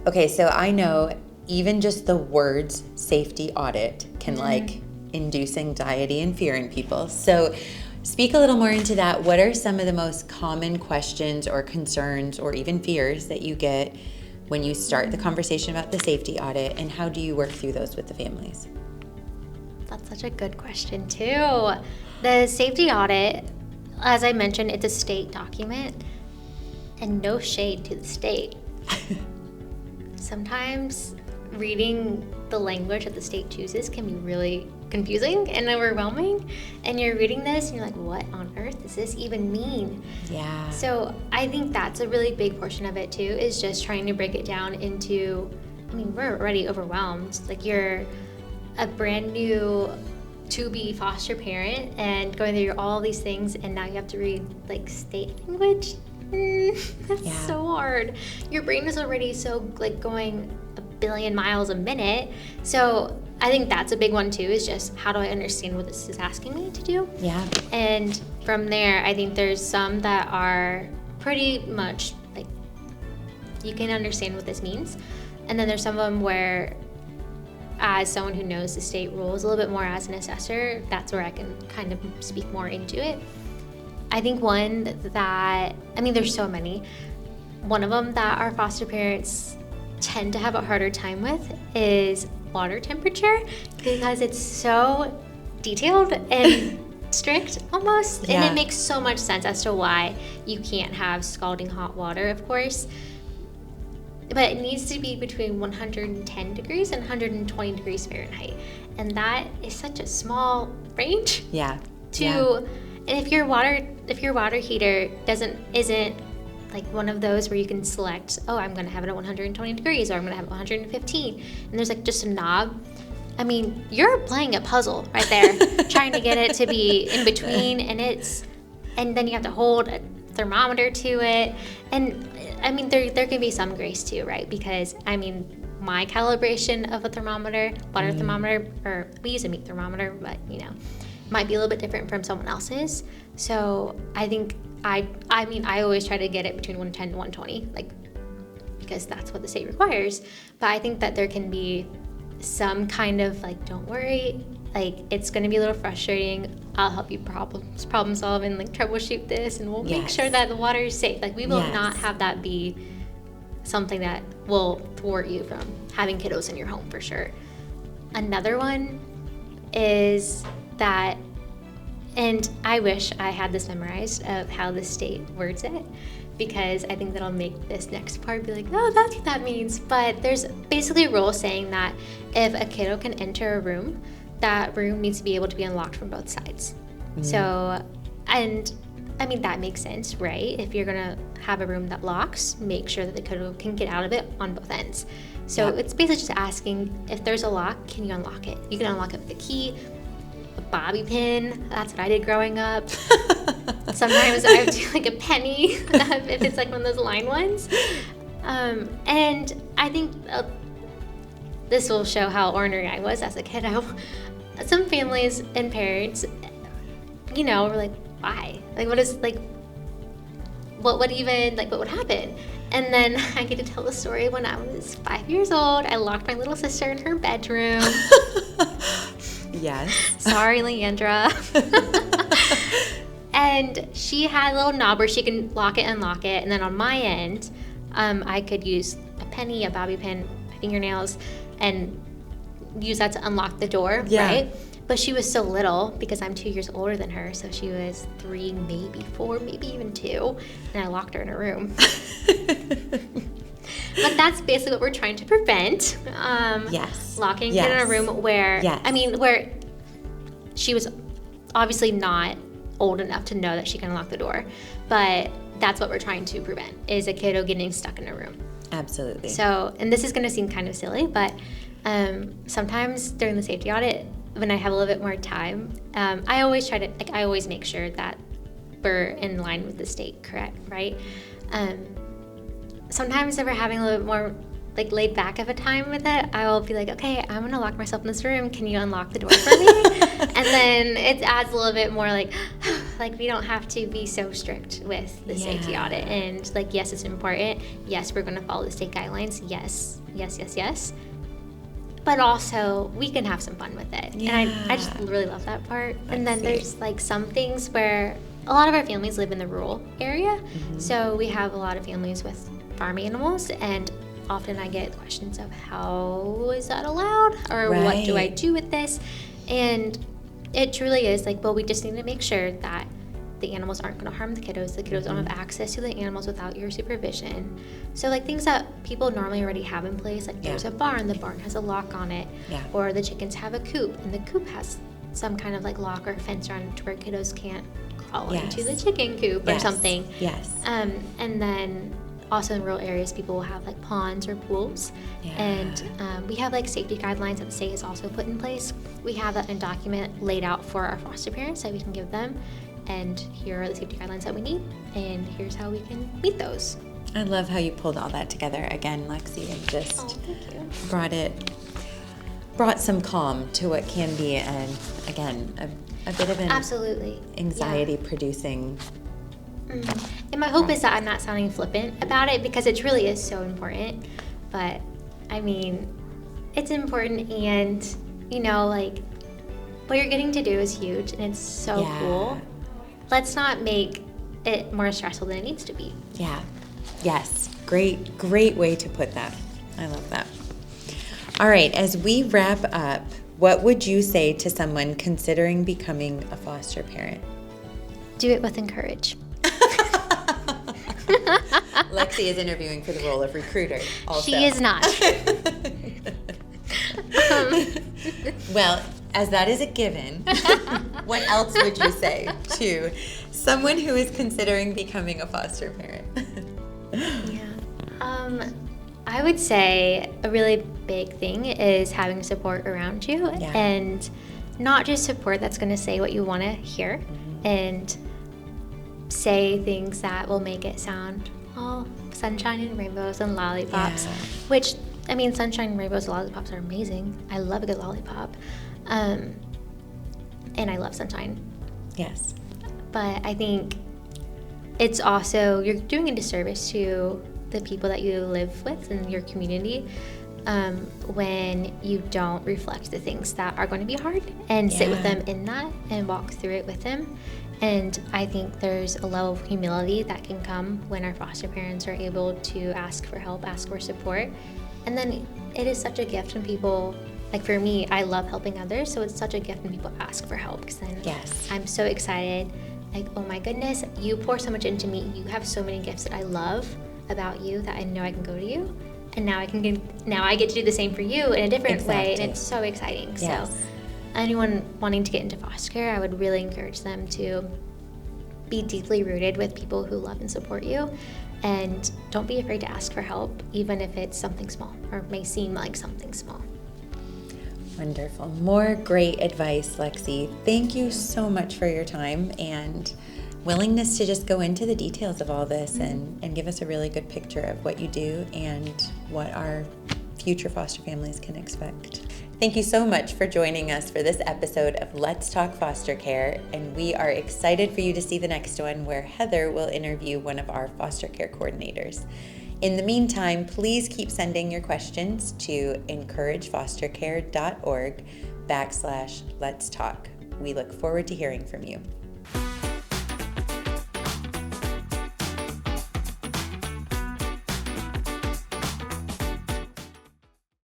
Okay, so I know even just the words safety audit can like induce anxiety and fear in people. So speak a little more into that. What are some of the most common questions or concerns or even fears that you get when you start the conversation about the safety audit, and how do you work through those with the families? That's such a good question too. The safety audit, as I mentioned, it's a state document, and no shade to the state. Sometimes reading the language that the state chooses can be really confusing and overwhelming. And you're reading this and you're like, what on earth does this even mean? Yeah. So I think that's a really big portion of it too, is just trying to break it down into, I mean, we're already overwhelmed. Like, you're a brand new to-be foster parent and going through all these things, and now you have to read like state language. That's so hard. Your brain is already so like going a billion miles a minute. So I think that's a big one too, is just how do I understand what this is asking me to do? Yeah. And from there, I think there's some that are pretty much like you can understand what this means. And then there's some of them where, as someone who knows the state rules a little bit more as an assessor, that's where I can kind of speak more into it. I think one that, I mean, there's so many. One of them that our foster parents tend to have a harder time with is water temperature, because it's so detailed and strict almost. Yeah. And it makes so much sense as to why you can't have scalding hot water, of course. But it needs to be between 110 degrees and 120 degrees Fahrenheit. And that is such a small range. Yeah. And if your water heater isn't like one of those where you can select, oh, I'm going to have it at 120 degrees, or I'm going to have it 115, and there's like just a knob. I mean, you're playing a puzzle right there, trying to get it to be in between, and then you have to hold a thermometer to it. And I mean, there can be some grace too, right? Because I mean, my calibration of a thermometer, water thermometer, or we use a meat thermometer, but you know, might be a little bit different from someone else's. So I think I always try to get it between 110 and 120, like, because that's what the state requires. But I think that there can be some kind of like, don't worry, like, it's going to be a little frustrating. I'll help you problem solve and like troubleshoot this, and we'll make sure that the water is safe. Like, we will not have that be something that will thwart you from having kiddos in your home, for sure. Another one is that, and I wish I had this memorized, of how the state words it, because I think that'll make this next part be like, oh, that's what that means. But there's basically a rule saying that if a kiddo can enter a room, that room needs to be able to be unlocked from both sides. So, and I mean, that makes sense, right? If you're gonna have a room that locks, make sure that the kiddo can get out of it on both ends. So it's basically just asking, if there's a lock, can you unlock it? You can unlock it with a key, a bobby pin. That's what I did growing up. Sometimes I would do like a penny if it's like one of those line ones. And I think this will show how ornery I was as a kiddo. Some families and parents, you know, were like, why? Like, what is, like, what would happen? And then I get to tell the story when I was 5 years old. I locked my little sister in her bedroom. Yes. Sorry, Leandra. And she had a little knob where she can lock it and unlock it. And then on my end, I could use a penny, a bobby pin, my fingernails, and use that to unlock the door, right? But she was so little, because I'm 2 years older than her, so she was 3, maybe 4, maybe even 2, and I locked her in a room. But that's basically what we're trying to prevent. Locking a kid in a room where, where she was obviously not old enough to know that she can unlock the door. But that's what we're trying to prevent, is a kiddo getting stuck in a room. Absolutely. So, and this is going to seem kind of silly, but sometimes during the safety audit, when I have a little bit more time, I always make sure that we're in line with the state, correct, right? Sometimes if we're having a little bit more like laid back of a time with it, I will be like, okay, I'm gonna lock myself in this room. Can you unlock the door for me? And then it adds a little bit more like, like we don't have to be so strict with the safety audit. And like, yes, it's important. Yes, we're going to follow the state guidelines. Yes. But also, we can have some fun with it. Yeah. And I just really love that part. And then there's like some things where a lot of our families live in the rural area. So we have a lot of families with farm animals, and often I get questions of how is that allowed, or what do I do with this? And it truly is like, well, we just need to make sure that the animals aren't going to harm the kiddos. The kiddos don't have access to the animals without your supervision. So like things that people normally already have in place, like there's a barn, the barn has a lock on it, or the chickens have a coop, and the coop has some kind of like lock or fence around it to where kiddos can't crawl into the chicken coop or something. And then also in rural areas, people will have like ponds or pools. And we have like safety guidelines that the state has also put in place. We have that in document laid out for our foster parents that we can give them. And here are the safety guidelines that we need, and here's how we can meet those. I love how you pulled all that together again, Lexi, and just brought some calm to what can be, and again, a bit of an anxiety producing. And my hope is that I'm not sounding flippant about it, because it truly is so important. But I mean, it's important, and you know, like what you're getting to do is huge, and it's so cool. Let's not make it more stressful than it needs to be. Yes. Great way to put that. I love that. All right, as we wrap up, what would you say to someone considering becoming a foster parent? Do it with courage. Lexi is interviewing for the role of recruiter also. She is not. Well, as that is a given, what else would you say to someone who is considering becoming a foster parent? I would say a really big thing is having support around you, and not just support that's going to say what you want to hear and say things that will make it sound all sunshine and rainbows and lollipops, which, I mean, sunshine and rainbows and lollipops are amazing. I love a good lollipop. And I love sunshine. Yes. But I think it's also, you're doing a disservice to the people that you live with in your community when you don't reflect the things that are going to be hard and sit with them in that and walk through it with them. And I think there's a level of humility that can come when our foster parents are able to ask for help, ask for support. And then it is such a gift when people, like for me, I love helping others, so it's such a gift when people ask for help, because then I'm so excited. Like, oh my goodness, you pour so much into me. You have so many gifts that I love about you that I know I can go to you, and now I get to do the same for you in a different way, and it's so exciting. So anyone wanting to get into foster care, I would really encourage them to be deeply rooted with people who love and support you, and don't be afraid to ask for help, even if it's something small or may seem like something small. Wonderful. More great advice, Lexi. Thank you so much for your time and willingness to just go into the details of all this and give us a really good picture of what you do and what our future foster families can expect. Thank you so much for joining us for this episode of Let's Talk Foster Care, and we are excited for you to see the next one where Heather will interview one of our foster care coordinators. In the meantime, please keep sending your questions to encouragefostercare.org/let's talk. We look forward to hearing from you.